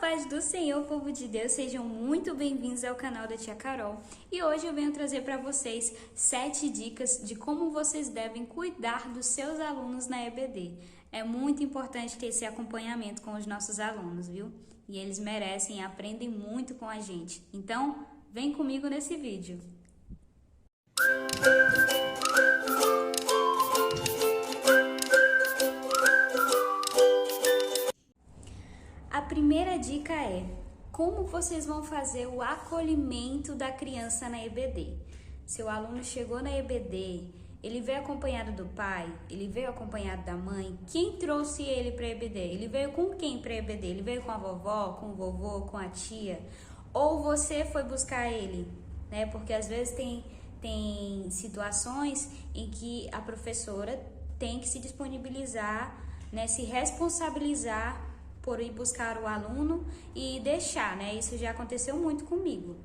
paz do Senhor, povo de Deus, sejam muito bem-vindos ao canal da Tia Carol. E hoje eu venho trazer para vocês 7 dicas de como vocês devem cuidar dos seus alunos na EBD. É muito importante ter esse acompanhamento com os nossos alunos, viu? E eles merecem e aprendem muito com a gente. Então, vem comigo nesse vídeo. A primeira dica é como vocês vão fazer o acolhimento da criança na EBD. Seu aluno chegou na EBD, ele veio acompanhado do pai, ele veio acompanhado da mãe. Quem trouxe ele para a EBD? Ele veio com quem para a EBD? Ele veio com a vovó, com o vovô, com a tia? Ou você foi buscar ele? Né? Porque às vezes tem situações em que a professora tem que se disponibilizar, né? Se responsabilizar por ir buscar o aluno e deixar, né? Isso já aconteceu muito comigo,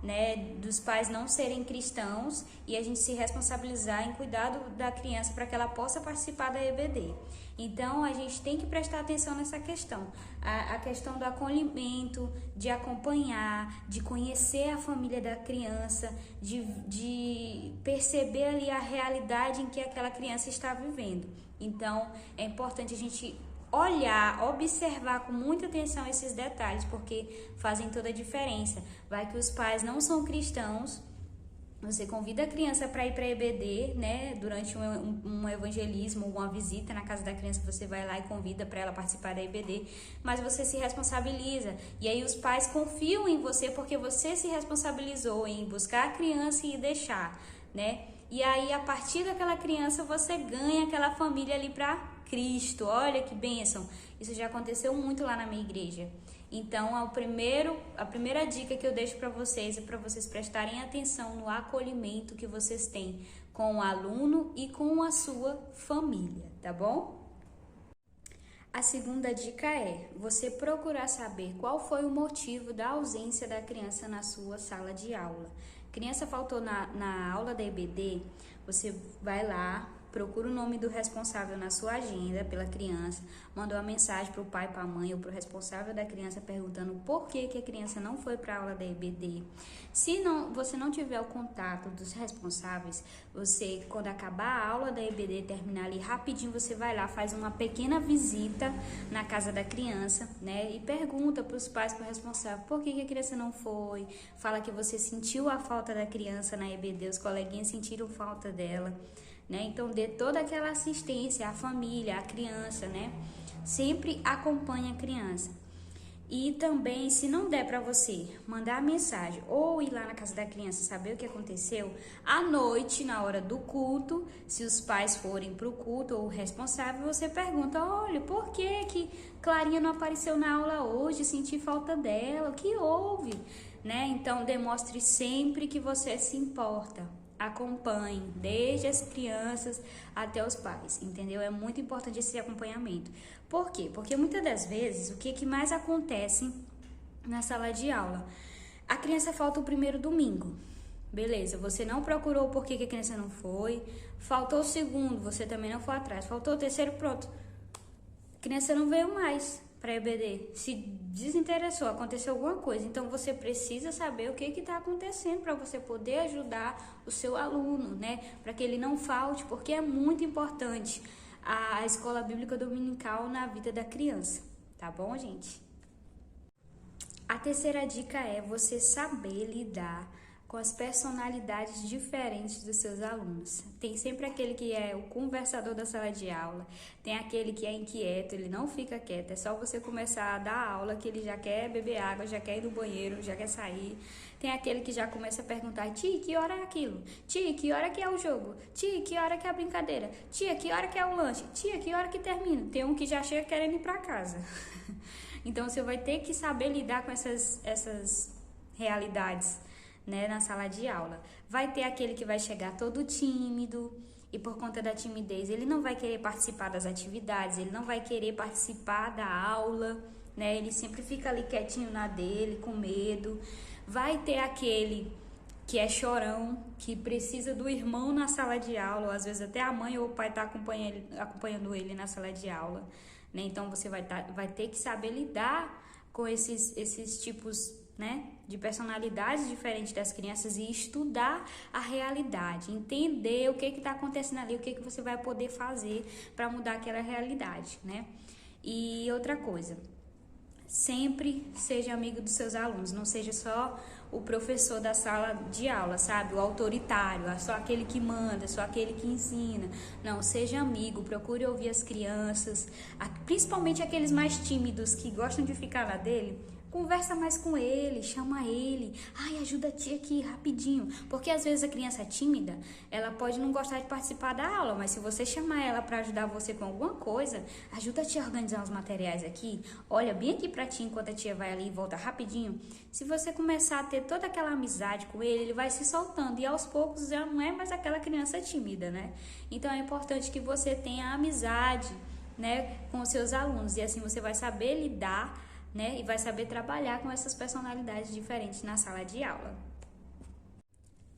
né? Dos pais não serem cristãos e a gente se responsabilizar em cuidar da criança para que ela possa participar da EBD. Então, a gente tem que prestar atenção nessa questão. A questão do acolhimento, de acompanhar, de conhecer a família da criança, de perceber ali a realidade em que aquela criança está vivendo. Então, é importante a gente olhar, observar com muita atenção esses detalhes, porque fazem toda a diferença. Vai que os pais não são cristãos, você convida a criança para ir para a EBD, né? Durante um evangelismo, uma visita na casa da criança, você vai lá e convida para ela participar da EBD, mas você se responsabiliza. E aí os pais confiam em você porque você se responsabilizou em buscar a criança e deixar, né? E aí, a partir daquela criança, você ganha aquela família ali para Cristo. Olha que bênção! Isso já aconteceu muito lá na minha igreja. Então, a primeira dica que eu deixo para vocês é para vocês prestarem atenção no acolhimento que vocês têm com o aluno e com a sua família, tá bom? A segunda dica é você procurar saber qual foi o motivo da ausência da criança na sua sala de aula. Criança faltou na aula da EBD, você vai lá, procura o nome do responsável na sua agenda pela criança, manda uma mensagem para o pai, para a mãe ou para o responsável da criança perguntando por que a criança não foi para a aula da EBD. Se você não tiver o contato dos responsáveis, você, quando acabar a aula da EBD, terminar ali rapidinho, você vai lá, faz uma pequena visita na casa da criança, né? E pergunta para os pais, para o responsável, por que a criança não foi? Fala que você sentiu a falta da criança na EBD, os coleguinhas sentiram falta dela, né? Então, dê toda aquela assistência à família, à criança, né? Sempre acompanhe a criança. E também, se não der para você mandar mensagem ou ir lá na casa da criança saber o que aconteceu, à noite, na hora do culto, se os pais forem para o culto ou o responsável, você pergunta, olha, por que Clarinha não apareceu na aula hoje? Senti falta dela, o que houve? Né? Então, demonstre sempre que você se importa. Acompanhe, desde as crianças até os pais, entendeu? É muito importante esse acompanhamento. Por quê? Porque muitas das vezes, o que mais acontece na sala de aula? A criança falta o primeiro domingo. Beleza, você não procurou por que a criança não foi. Faltou o segundo, você também não foi atrás. Faltou o terceiro, pronto. A criança não veio mais para a EBD, se desinteressou, aconteceu alguma coisa. Então, você precisa saber o que está acontecendo para você poder ajudar o seu aluno, né? Para que ele não falte, porque é muito importante a escola bíblica dominical na vida da criança, tá bom, gente? A terceira dica é você saber lidar com as personalidades diferentes dos seus alunos. Tem sempre aquele que é o conversador da sala de aula, tem aquele que é inquieto, ele não fica quieto, é só você começar a dar aula que ele já quer beber água, já quer ir no banheiro, já quer sair. Tem aquele que já começa a perguntar, tia, que hora é aquilo? Tia, que hora que é o jogo? Tia, que hora que é a brincadeira? Tia, que hora que é o lanche? Tia, que hora que termina? Tem um que já chega querendo ir para casa. Então, você vai ter que saber lidar com essas realidades, né, na sala de aula. Vai ter aquele que vai chegar todo tímido e por conta da timidez ele não vai querer participar das atividades, ele não vai querer participar da aula, né? Ele sempre fica ali quietinho na dele, com medo. Vai ter aquele que é chorão, que precisa do irmão na sala de aula, ou às vezes até a mãe ou o pai está acompanhando ele na sala de aula, né? Então, você vai ter que saber lidar com esses tipos, né, de personalidades diferentes das crianças e estudar a realidade, entender o que está acontecendo ali, o que você vai poder fazer para mudar aquela realidade, né? E outra coisa, sempre seja amigo dos seus alunos, não seja só o professor da sala de aula, sabe? O autoritário, só aquele que manda, só aquele que ensina. Não, seja amigo, procure ouvir as crianças, principalmente aqueles mais tímidos que gostam de ficar na dele. Conversa mais com ele, chama ele. Ai, ajuda a tia aqui rapidinho. Porque às vezes a criança tímida, ela pode não gostar de participar da aula, mas se você chamar ela para ajudar você com alguma coisa, ajuda a tia a organizar os materiais aqui. Olha bem aqui pra tia enquanto a tia vai ali e volta rapidinho. Se você começar a ter toda aquela amizade com ele, ele vai se soltando e aos poucos já não é mais aquela criança tímida, né? Então é importante que você tenha amizade, né, com os seus alunos e assim você vai saber lidar, né, e vai saber trabalhar com essas personalidades diferentes na sala de aula.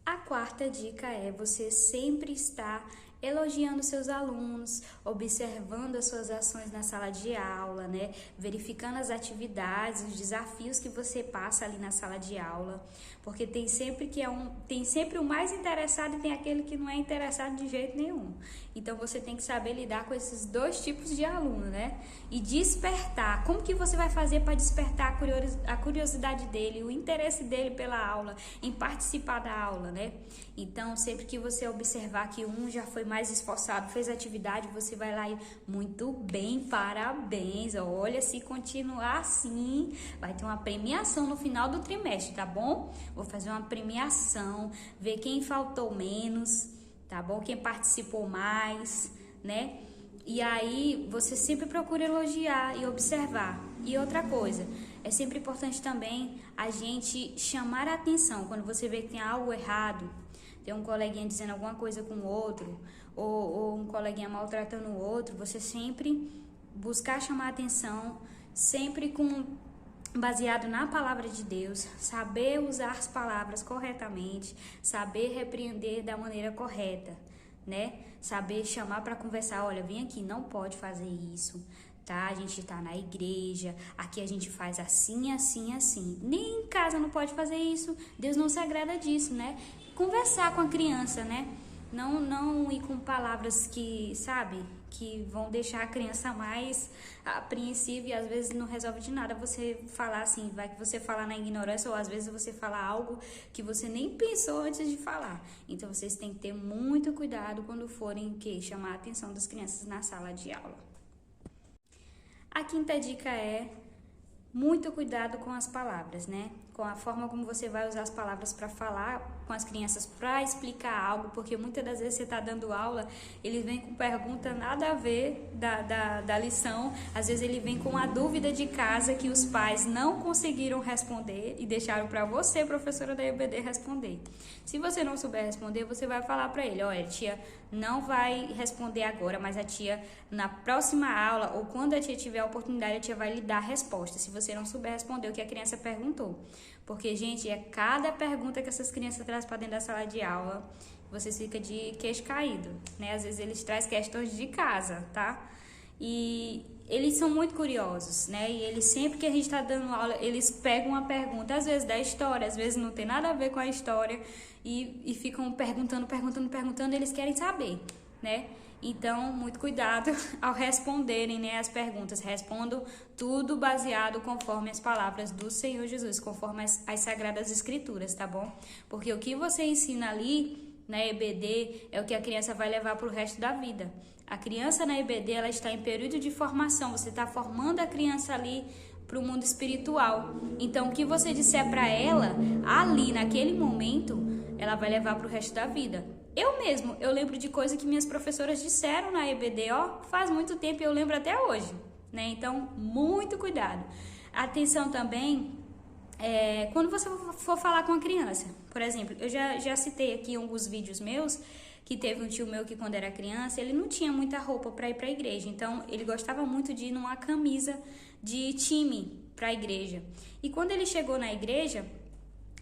A quarta dica é você sempre estar elogiando seus alunos, observando as suas ações na sala de aula, né, verificando as atividades, os desafios que você passa ali na sala de aula, porque tem sempre o mais interessado e tem aquele que não é interessado de jeito nenhum. Então você tem que saber lidar com esses dois tipos de aluno, né? E despertar. Como que você vai fazer para despertar a curiosidade dele, o interesse dele pela aula, em participar da aula, né? Então, sempre que você observar que um já foi mais esforçado, fez atividade, você vai lá e muito bem, parabéns. Olha, se continuar assim, vai ter uma premiação no final do trimestre, tá bom? Vou fazer uma premiação, ver quem faltou menos, tá bom? Quem participou mais, né? E aí, você sempre procura elogiar e observar. E outra coisa, é sempre importante também a gente chamar a atenção quando você vê que tem algo errado, tem um coleguinha dizendo alguma coisa com o outro, ou um coleguinha maltratando o outro, você sempre buscar chamar a atenção, sempre baseado na palavra de Deus, saber usar as palavras corretamente, saber repreender da maneira correta, né? Saber chamar para conversar, olha, vem aqui, não pode fazer isso, tá? A gente tá na igreja, aqui a gente faz assim, assim, assim. Nem em casa não pode fazer isso, Deus não se agrada disso, né? Conversar com a criança, né? Não ir com palavras que, sabe, que vão deixar a criança mais apreensiva e às vezes não resolve de nada você falar assim, vai que você fala na ignorância ou às vezes você fala algo que você nem pensou antes de falar. Então vocês têm que ter muito cuidado quando forem chamar a atenção das crianças na sala de aula. A quinta dica é muito cuidado com as palavras, né? Com a forma como você vai usar as palavras para falar com as crianças, para explicar algo, porque muitas das vezes você está dando aula, eles vêm com pergunta nada a ver da lição, às vezes ele vem com uma dúvida de casa que os pais não conseguiram responder e deixaram para você, professora da EBD, responder. Se você não souber responder, você vai falar para ele, olha, a tia não vai responder agora, mas a tia, na próxima aula, ou quando a tia tiver a oportunidade, a tia vai lhe dar a resposta, se você não souber responder o que a criança perguntou. Porque, gente, é cada pergunta que essas crianças trazem para dentro da sala de aula, vocês ficam de queixo caído, né? Às vezes eles trazem questões de casa, tá? E eles são muito curiosos, né? E eles, sempre que a gente está dando aula, eles pegam uma pergunta, às vezes da história, às vezes não tem nada a ver com a história, e ficam perguntando, eles querem saber, né? Então, muito cuidado ao responderem, né, as perguntas. Respondam tudo baseado conforme as palavras do Senhor Jesus, conforme as Sagradas Escrituras, tá bom? Porque o que você ensina ali na EBD é o que a criança vai levar para o resto da vida. A criança na EBD, ela está em período de formação, você está formando a criança ali para o mundo espiritual. Então, o que você disser para ela, ali, naquele momento, ela vai levar para o resto da vida. Eu lembro de coisa que minhas professoras disseram na EBD, faz muito tempo e eu lembro até hoje, né? Então, muito cuidado. Atenção também, quando você for falar com a criança, por exemplo, eu já citei aqui alguns vídeos meus, que teve um tio meu que quando era criança, ele não tinha muita roupa para ir para a igreja, então ele gostava muito de ir numa camisa de time para a igreja. E quando ele chegou na igreja,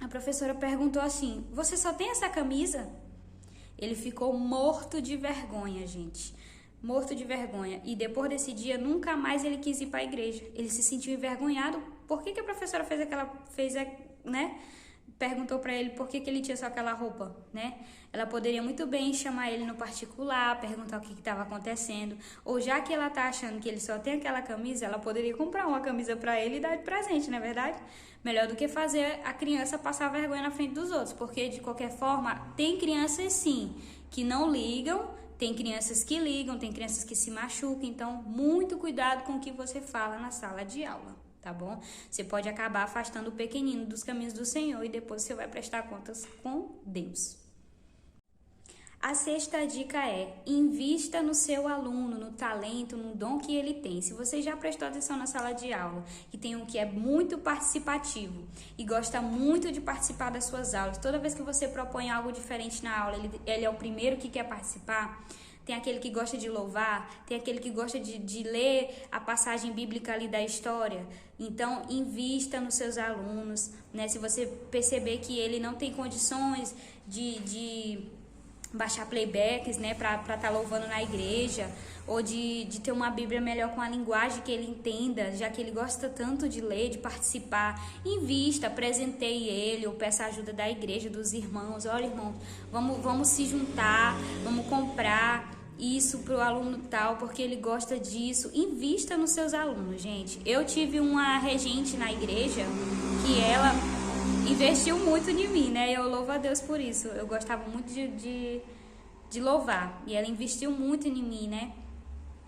a professora perguntou assim, você só tem essa camisa? Ele ficou morto de vergonha, gente. Morto de vergonha. E depois desse dia, nunca mais ele quis ir para a igreja. Ele se sentiu envergonhado Por que a professora né? Perguntou para ele por que ele tinha só aquela roupa, né? Ela poderia muito bem chamar ele no particular, perguntar o que estava acontecendo, ou já que ela tá achando que ele só tem aquela camisa, ela poderia comprar uma camisa para ele e dar de presente, não é verdade? Melhor do que fazer a criança passar vergonha na frente dos outros, porque de qualquer forma, tem crianças sim que não ligam, tem crianças que ligam, tem crianças que se machucam, então muito cuidado com o que você fala na sala de aula. Tá bom? Você pode acabar afastando o pequenino dos caminhos do Senhor e depois você vai prestar contas com Deus. A sexta dica é: invista no seu aluno, no talento, no dom que ele tem. Se você já prestou atenção na sala de aula, que tem um que é muito participativo e gosta muito de participar das suas aulas, toda vez que você propõe algo diferente na aula, ele é o primeiro que quer participar. Tem aquele que gosta de louvar, tem aquele que gosta de ler a passagem bíblica ali da história. Então, invista nos seus alunos, né? Se você perceber que ele não tem condições de baixar playbacks, né, para estar louvando na igreja, ou de ter uma Bíblia melhor com a linguagem que ele entenda, já que ele gosta tanto de ler, de participar, invista, presenteie ele, ou peça ajuda da igreja, dos irmãos. Olha, irmão, vamos se juntar, vamos comprar isso para o aluno tal, porque ele gosta disso. Invista nos seus alunos, gente. Eu tive uma regente na igreja que ela investiu muito em mim, né? Eu louvo a Deus por isso. Eu gostava muito de louvar. E ela investiu muito em mim, né?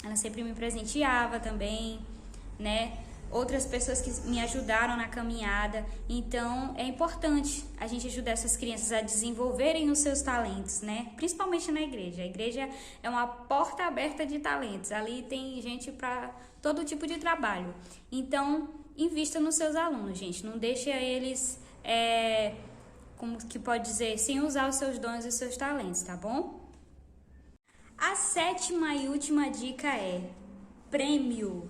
Ela sempre me presenteava também, né? Outras pessoas que me ajudaram na caminhada. Então, é importante a gente ajudar essas crianças a desenvolverem os seus talentos, né? Principalmente na igreja. A igreja é uma porta aberta de talentos. Ali tem gente para todo tipo de trabalho. Então, invista nos seus alunos, gente. Não deixe eles, como que pode dizer, sem usar os seus dons e os seus talentos, tá bom? A sétima e última dica é: prêmio.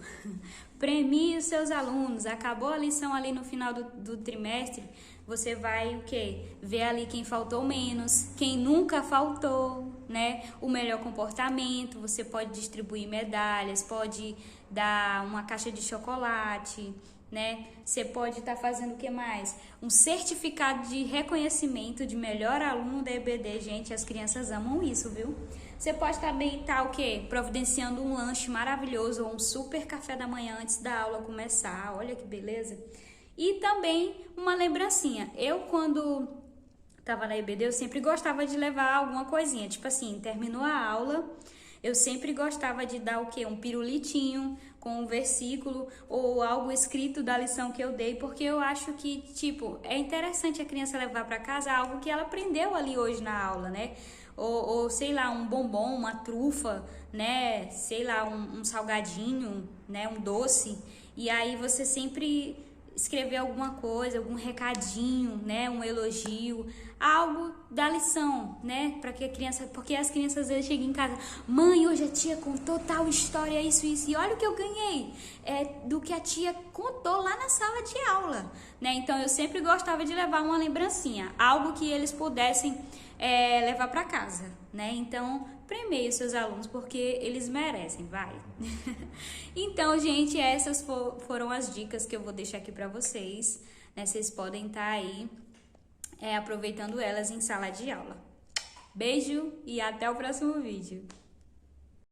Premie os seus alunos. Acabou a lição ali no final do trimestre, você vai o quê? Ver ali quem faltou menos, quem nunca faltou, né? O melhor comportamento. Você pode distribuir medalhas, pode dar uma caixa de chocolate, né? Você pode estar fazendo o que mais? Um certificado de reconhecimento de melhor aluno da EBD. Gente, as crianças amam isso, viu? Você pode também estar o quê? Providenciando um lanche maravilhoso ou um super café da manhã antes da aula começar. Olha que beleza. E também uma lembrancinha. Eu, quando estava na EBD, eu sempre gostava de levar alguma coisinha. Tipo assim, terminou a aula, eu sempre gostava de dar o quê? Um pirulitinho com um versículo ou algo escrito da lição que eu dei, porque eu acho que, tipo, é interessante a criança levar para casa algo que ela aprendeu ali hoje na aula, né? Ou sei lá, um bombom, uma trufa, né? Sei lá, um salgadinho, né? Um doce. E aí você sempre escrever alguma coisa, algum recadinho, né? Um elogio, algo da lição, né? Para que a criança, porque as crianças às vezes chegam em casa: mãe, hoje a tia contou tal história, isso, e olha o que eu ganhei, do que a tia contou lá na sala de aula, né? Então eu sempre gostava de levar uma lembrancinha, algo que eles pudessem levar para casa, né? Então, premie os seus alunos, porque eles merecem, vai. Então, gente, essas foram as dicas que eu vou deixar aqui para vocês, né? Vocês podem estar aí aproveitando elas em sala de aula. Beijo e até o próximo vídeo.